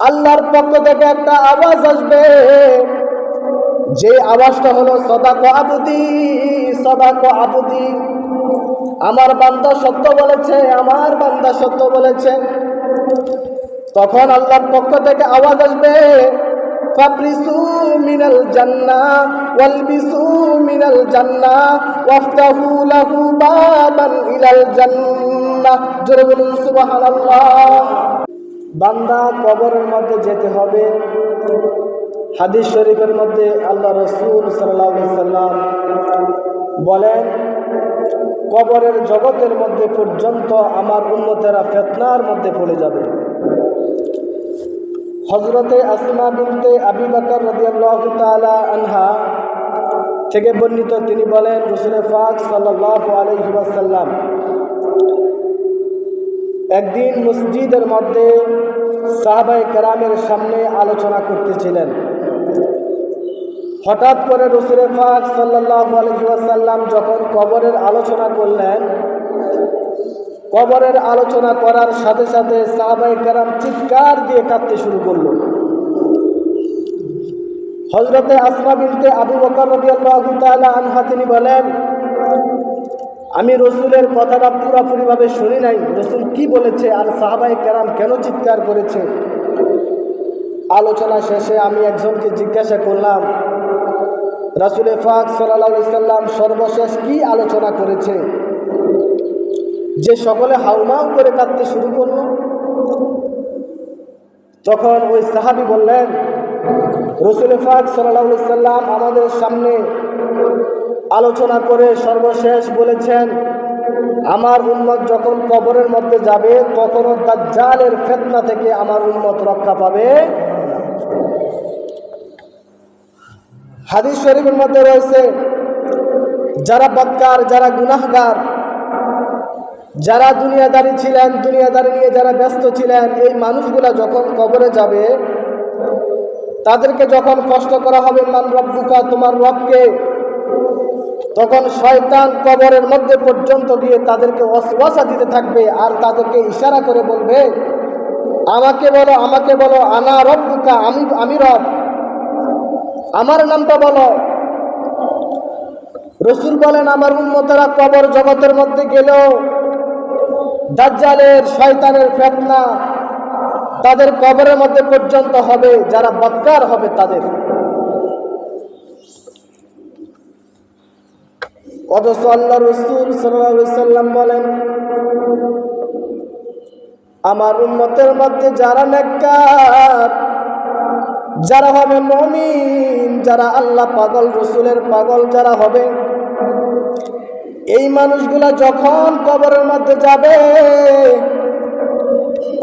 আল্লাহর পক্ষ থেকে একটা আওয়াজ আসবে, যে আওয়াজটা হলো সদাক আবদি, সদাক আবদি, আমার বান্দা সত্য বলেছে, আমার বান্দা সত্য বলেছে। তখন আল্লাহর পক্ষ থেকে আওয়াজ আসবে, ফাবরিসু মিনাল জান্নাহ ওয়ালবিসু মিনাল জান্নাহ ওয়াফতাহু লাহু বাবান ইলাল জান্নাহ। জোরে বলুন সুবহানাল্লাহ। বান্দা কবরের মধ্যে যেতে হবে। হাদিস শরীফের মধ্যে আল্লাহ রাসূল সাল্লাল্লাহু আলাইহি সাল্লাম বলেন, কবরের জগতের মধ্যে পর্যন্ত আমার উম্মতেরা ফিতনার মধ্যে পড়ে যাবে। হযরতে আসমা বিনতে আবি বকর রাদিয়াল্লাহু তাআলা আনহা থেকে বর্ণিত, তিনি বলেন, রাসূল পাক সাল্লাল্লাহু আলাইহি ওয়াসাল্লাম একদিন মসজিদের মধ্যে সাহাবায়ে কেরামের সামনে আলোচনা করতেছিলেন। হঠাৎ করে রাসূল পাক সাল্লাল্লাহু আলাইহি ওয়াসাল্লাম যখন কবরের আলোচনা করলেন, কবরের আলোচনা করার সাথে সাথে সাহাবায়ে কেরাম চিৎকার দিয়ে কাঁদতে শুরু করল। হযরতে আসমা বিনতে আবু বকর রাদিয়াল্লাহু তাআলা আনহা তিনি বলেন, আমি রসুলের কথাটা পুরোপুরিভাবে শুনি নাই, রসুল কি বলেছে আর সাহাবায়ে কেরাম কেন চিৎকার করেছে। আলোচনা শেষে আমি একজনকে জিজ্ঞাসা করলাম, রাসূল পাক সাল্লাল্লাহু আলাইহি সাল্লাম সর্বশেষ কি আলোচনা করেছে যে সকলে হাউমাউ করে কাঁদতে শুরু করল? তখন ওই সাহাবী বললেন, রাসূল পাক সাল্লাল্লাহু আলাইহি সাল্লাম আমাদের সামনে আলোচনা করে সর্বশেষ বলেছেন, আমার উম্মত যখন কবরের মধ্যে যাবে তখনও দাজ্জালের ফিতনা থেকে আমার উম্মত রক্ষা পাবে। হাদিস শরীফের মধ্যে রয়েছে, যারা বদকার, যারা গুনাহগার, যারা দুনিয়াদারি ছিলেন, দুনিয়াদারি নিয়ে যারা ব্যস্ত ছিলেন, এই মানুষগুলা যখন কবরে যাবে তাদেরকে যখন কষ্ট করা হবে, মান রব্বুকা, তোমার রবকে, তখন শয়তান কবরের মধ্যে পর্যন্ত গিয়ে তাদেরকে ওয়াসওয়াসা দিতে থাকবে আর তাদেরকে ইশারা করে বলবে, আমাকে বলো, আমাকে বলো, আনা রব্বুকা, আমি রব, আমার নামটা বলো। রাসূল বলেন, আমার উম্মতেরা কবর জগতের মধ্যে গেলেও দাজ্জালের, শয়তানের ফিতনা তাদের কবরের মধ্যে পর্যন্ত হবে, যারা বদকার হবে তাদের। অথচ আল্লাহ রাসূল সাল্লাল্লাহু আলাইহি সাল্লাম বলেন, আমার উম্মতের মধ্যে যারা নেককার, যারা হবে মুমিন, যারা আল্লাহ পাগল, রাসূলের পাগল যারা হবে, এই মানুষগুলা যখন কবরের মধ্যে যাবে,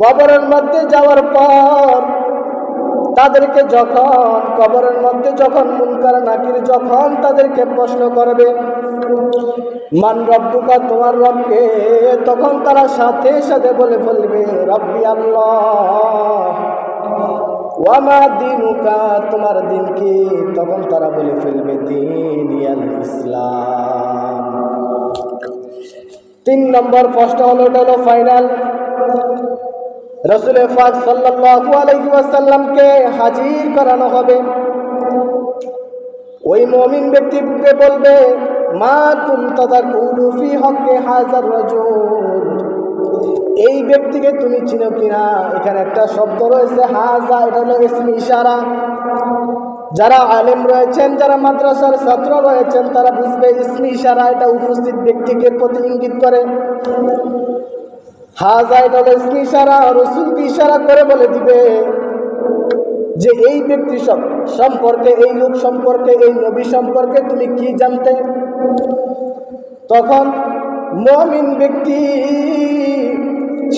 কবরের মধ্যে যাওয়ার পর তাদেরকে যখন কবরের মধ্যে যখন মুনকার নাকির যখন তাদেরকে প্রশ্ন করবে, মান রব্বুকা, তোমার রবকে, তখন তারা সাথে সাথে বলে ফেলবে, রব্বি আল্লাহ, ওয়া মা দীনুকা, তোমার দিন কি? তখন তারা বলে ফেলবে, দীনিয়াল ইসলাম। 3 নম্বর প্রশ্ন হলো, এটা হলো ফাইনাল। রাসূল পাক সাল্লাল্লাহু আলাইহি ওয়াসাল্লামকে হাজির করানো হবে। ওই মুমিন ব্যক্তিকে বলবে, মা কুনতা তাকুলু ফি হক্কি হাযার রাজুল, এই ব্যক্তিকে তুমি চিনো কিনা? এখানে একটা শব্দ রয়েছে হাযা, এটা হলো ইসমি ইশারা। যারা আলেম রয়েছেন, যারা মাদ্রাসার ছাত্র রয়েছেন, তারা বুঝবে ইসমি ইশারা এটা উপস্থিত ব্যক্তিকে প্রতি ইঙ্গিত করে। হাযা এটা হলো ইসমি ইশারা, রাসূলকে ইশারা করে বলে দিবে যে এই ব্যক্তি সম্পর্কে, এই লোক সম্পর্কে, এই নবী সম্পর্কে তুমি কি জানতে? তখন মুমিন ব্যক্তি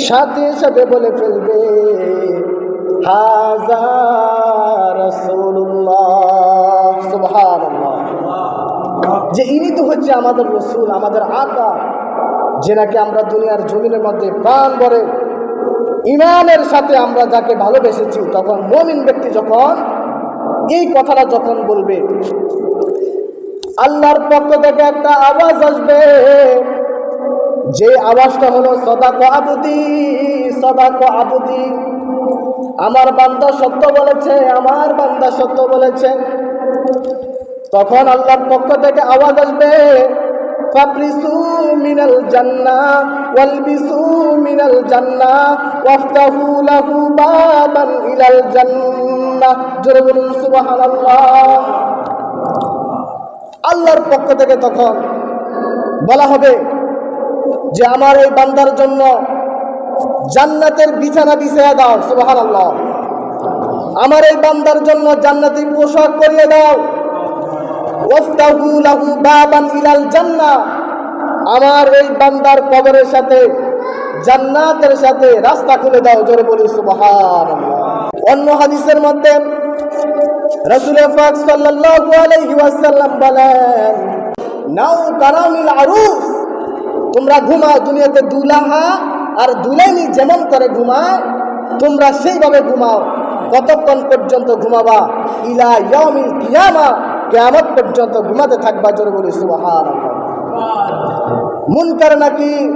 সাথে সাথে বলে ফেলবে, হাযা রাসূলুল্লাহ, সুবহানাল্লাহ, যে ইনি তো হচ্ছে আমাদের রাসূল, আমাদের আকা, যে নাকি আমরা দুনিয়ার জমিনের মধ্যে প্রাণ ভরে ঈমানের সাথে আমরা যাকে ভালোবেসেছি। তখন মুমিন ব্যক্তি যখন এই কথাটা যখন বলবে, আল্লাহর পক্ষ থেকে একটা আওয়াজ আসবে, যে আওয়াজটা হলো সদাক আবদি, সদাক আবদি, আমার বান্দা সত্য বলেছে, আমার বান্দা সত্য বলেছে। তখন আল্লাহর পক্ষ থেকে আওয়াজ আসবে, ফাবরিসু মিনাল জান্নাহ ওয়ালবিসু মিনাল জান্নাহ ওয়াফতাহু লাহু বাবান ইলাল জান্নাহ। জোরে বলুন সুবহানাল্লাহ। আল্লাহর পক্ষ থেকে তখন বলা হবে যে আমার এই বান্দার জন্য জান্নাতের বিছানা বিছিয়ে দাও। সুবহানাল্লাহ। আমার এই বান্দার জন্য জান্নাতি পোশাক পরিয়ে দাও। ওয়াফতাহু লাহু বাবান ইলাল জান্নাহ। আমার এই বান্দার কবরের সাথে জান্নাতের সাথে রাস্তা খুলে দাও। জোরে বলি সুবহানাল্লাহ। অন্য হাদিসের মধ্যে রাসূল পাক সাল্লাল্লাহু আলাইহি ওয়াসাল্লাম বলেন, নাও কারামিল আরুস, তোমরা ঘুমাও দুনিয়াতে দুলাহা আর দুলাইনি যেমন করে ঘুমায় তোমরা সেইভাবে ঘুমাও। কতক্ষণ পর্যন্ত ঘুমাবা? ইলা ইয়াউমিল কিয়ামা, কিয়ামত পর্যন্ত ঘুমাতে থাকবা। জোরে বলি সুবহানাল্লাহ। মুনকার নাকির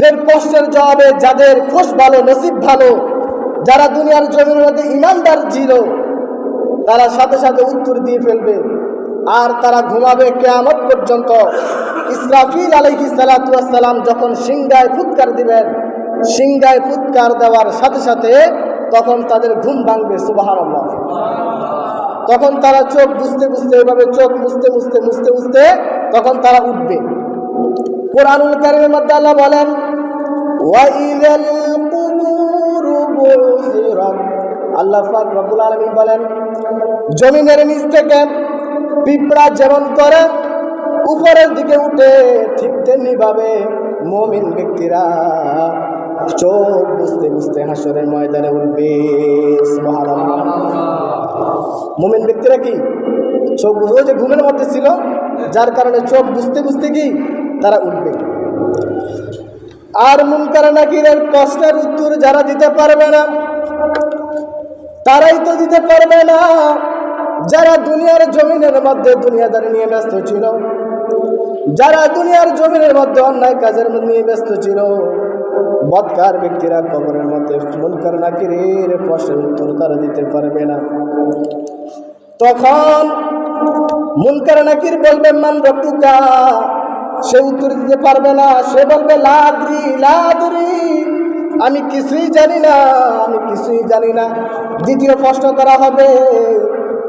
এর প্রশ্নের জবাবে যাদের খুশ ভালো, নসিব ভালো, যারা দুনিয়ার জমির মধ্যে ইমানদার ছিল, তারা সাথে সাথে উত্তর দিয়ে ফেলবে আর তারা ঘুমাবে কিয়ামত পর্যন্ত। ইসরাফিল আলাইহিস সালাতু ওয়াস সালাম যখন সিংহায় ফুৎকার দিবেন, সিংহায় ফুৎকার দেওয়ার সাথে সাথে তখন তাদের ঘুম ভাঙবে। সুবহানাল্লাহ। তখন তারা চোখ বুঝতে বুঝতে, এভাবে চোখ মুছতে মুছতে মুছতে মুছতে তখন তারা উঠবে। কুরআনুল কারীমের মধ্যে আল্লাহ বলেন, ওয়াইলাল কুবুরু বুসিরাত। আল্লাহ পাক রব্বুল আলামিন বলেন, জমিনের নিচ থেকে পিঁপড়া যেমন করে উপরের দিকে উঠে, ঠিক তেমনি ভাবে মুমিন ব্যক্তিরা চোখ বুঝতে বুঝতে হাসরের ময়দানে উঠবে। সুবহানাল্লাহ। মুমিন ব্যক্তিরা কি চোখ বুঝে, যে ঘুমের মধ্যে ছিল, যার কারণে চোখ বুঝতে বুঝতে কি তারা উঠবে। আর মুনকার নাকিরের প্রশ্নের উত্তর যারা দিতে পারবে না, তারাই তো দিতে পারবে না যারা দুনিয়ার জমিনের মধ্যে দুনিয়াদারি নিয়ে ব্যস্ত ছিল, যারা দুনিয়ার জমিনের মধ্যে অন্যায় কাজের নিয়ে ব্যস্ত ছিল। বদকার ব্যক্তিরা কবরের মধ্যে মুনকার নাকিরের প্রশ্নের উত্তর তারা দিতে পারবে না। তখন মুনকার নাকির বলবে, মান রব্বুকা, সে উত্তর দিতে পারবে না। সে বলবে, লা আদরি লা আদরি, আমি কিছুই জানি না, আমি কিছুই জানি না। দ্বিতীয় প্রশ্ন করা হবে,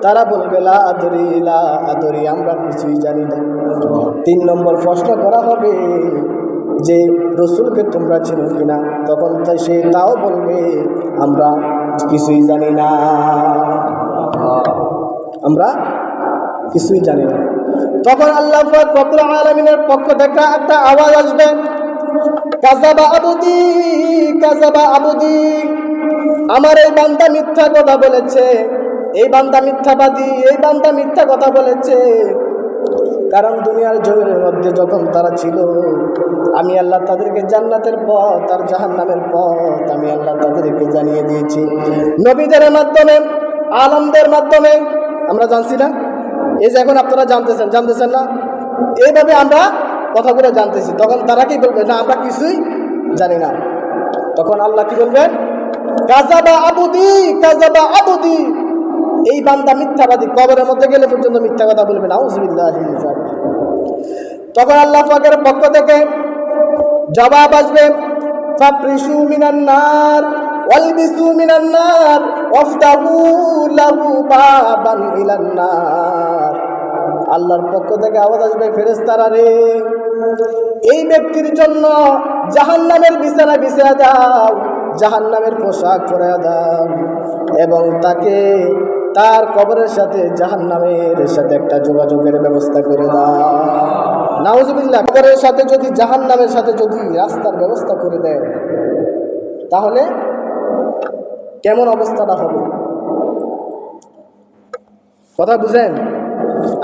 তারা বলবে, লা আদরি লা আদরি, আমরা কিছুই জানি না। 3 নম্বর প্রশ্ন করা হবে যে রসুলকে তোমরা চিনো কিনা? তখন সে তাও বলবে, আমরা কিছুই জানি না, আমরা কিছুই জানি না। তখন আল্লাহ পাক রব্বুল আলামিনের পক্ষ থেকে একটা আওয়াজ আসবে, কাযাবা আবদি কাযাবা আবদি, আমার এই বান্দা মিথ্যা কথা বলেছে, এই বান্দা মিথ্যাবাদী, এই বান্দা মিথ্যা কথা বলেছে। কারণ দুনিয়ার জমিনের মধ্যে যখন তারা ছিল, আমি আল্লাহ তাদেরকে জান্নাতের পথ আর জাহান্নামের পথ আমি আল্লাহ তাদেরকে জানিয়ে দিয়েছি নবীদের মাধ্যমে, আলেমদের মাধ্যমে। আমরা জানছি না? এই যে এখন আপনারা জানতেছেন না, এইভাবে আমরা কথাগুলো জানতেছি। তখন তারা কি বলবে? না, আমরা কিছুই জানি না। তখন আল্লাহ কি বলবেন? কাযাবা আবুদি কাযাবা আবুদি, এই বান্দা মিথ্যাবাদী, কবরের মধ্যে গেলে পর্যন্ত মিথ্যা কথা বলবে। নাউযুবিল্লাহি মিন যালিক। তখন আল্লাহ পাকের পক্ষ থেকে জবাব আসবে, ফাফরিশু মিনান নার ওয়ালবিসু মিনান নার ওয়াফতাহু লাহু বাবান ইলান নার। আল্লাহর পক্ষ থেকে আওয়াজ আসবে, ফেরেশতারা রে, এই ব্যক্তির জন্য জাহান্নামের বিছানা বিছিয়ে দাও, জাহান্নামের পোশাক পরিয়ে দাও, এবং তাকে তার কবরের সাথে জাহান্নামের সাথে একটা যোগাযোগের ব্যবস্থা করে দাও। নাউজুবিল্লাহ। কবরের সাথে যদি জাহান্নামের সাথে যদি রাস্তার ব্যবস্থা করে দেয়, তাহলে কেমন অবস্থাটা হবে? কথা বুঝেন?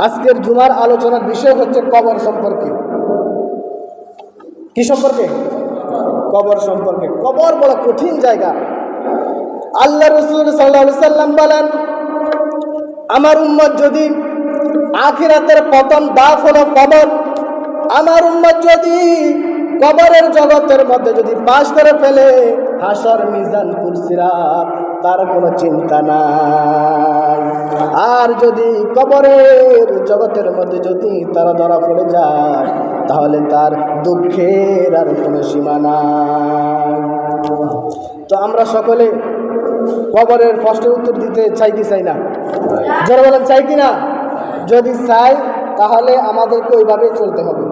আজকের জুমার আলোচনার বিষয় হচ্ছে কবর সম্পর্কে। কি সম্পর্কে? কবর সম্পর্কে। কবর বড় কঠিন জায়গা। আল্লাহ রাসূল সাল্লাল্লাহু আলাইহি সাল্লাম বলেন, আমার উম্মত যদি আখিরাতের প্রথম ধাপ হলো কবর, আমার উম্মত যদি কবরের জগতের মধ্যে যদি পাশ করে ফেলে, হাসর মিজান পুলসিরাত তার কোনো চিন্তা নাই। আর যদি কবরের জগতের মধ্যে যদি তারা ধরা পড়ে যায় তাহলে তার দুঃখের আর কোনো সীমা নাই। তো আমরা সকলে কবরের প্রশ্নের উত্তর দিতে চাই কি চাই না? যারা বলেন চাই কি না? যদি চাই তাহলে আমাদেরকে ওইভাবেই চলতে হবে।